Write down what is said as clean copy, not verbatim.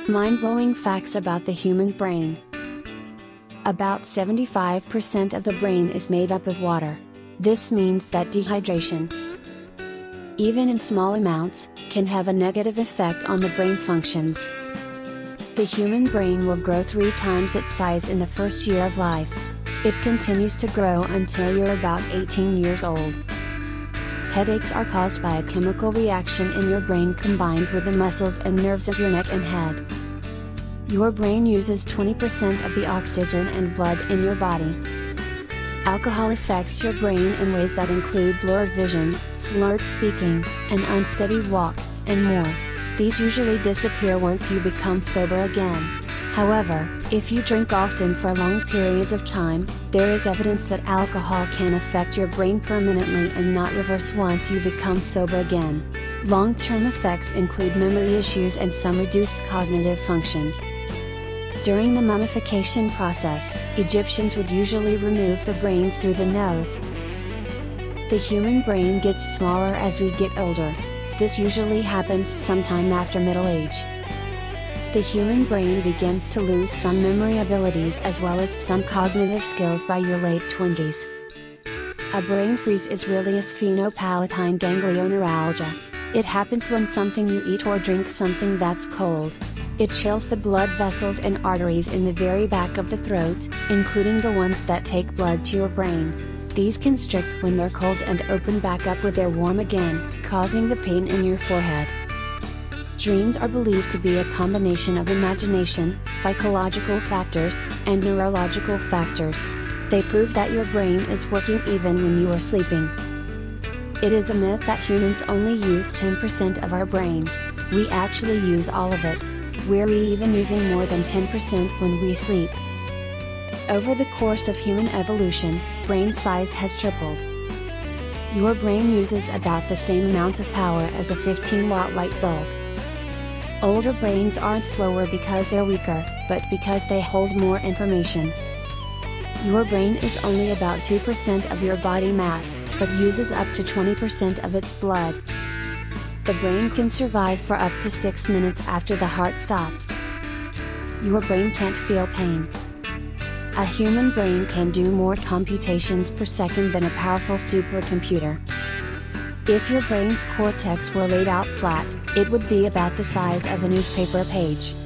Mind-blowing facts about the human brain. About 75% of the brain is made up of water. This means that dehydration, even in small amounts, can have a negative effect on the brain functions. The human brain will grow 3 times its size in the first year of life. It continues to grow until you're about 18 years old. Headaches are caused by a chemical reaction in your brain combined with the muscles and nerves of your neck and head. Your brain uses 20% of the oxygen and blood in your body. Alcohol affects your brain in ways that include blurred vision, slurred speaking, an unsteady walk, and more. These usually disappear once you become sober again. However, if you drink often for long periods of time, there is evidence that alcohol can affect your brain permanently and not reverse once you become sober again. Long-term effects include memory issues and some reduced cognitive function. During the mummification process, Egyptians would usually remove the brains through the nose. The human brain gets smaller as we get older. This usually happens sometime after middle age. The human brain begins to lose some memory abilities as well as some cognitive skills by your late 20s. A brain freeze is really a sphenopalatine ganglioneuralgia. It happens when something you eat or drink something that's cold. It chills the blood vessels and arteries in the very back of the throat, including the ones that take blood to your brain. These constrict when they're cold and open back up when they're warm again, causing the pain in your forehead. Dreams are believed to be a combination of imagination, psychological factors, and neurological factors. They prove that your brain is working even when you are sleeping. It is a myth that humans only use 10% of our brain. We actually use all of it. We're even using more than 10% when we sleep. Over the course of human evolution, brain size has tripled. Your brain uses about the same amount of power as a 15-watt light bulb. Older brains aren't slower because they're weaker, but because they hold more information. Your brain is only about 2% of your body mass, but uses up to 20% of its blood. The brain can survive for up to 6 minutes after the heart stops. Your brain can't feel pain. A human brain can do more computations per second than a powerful supercomputer. If your brain's cortex were laid out flat, it would be about the size of a newspaper page.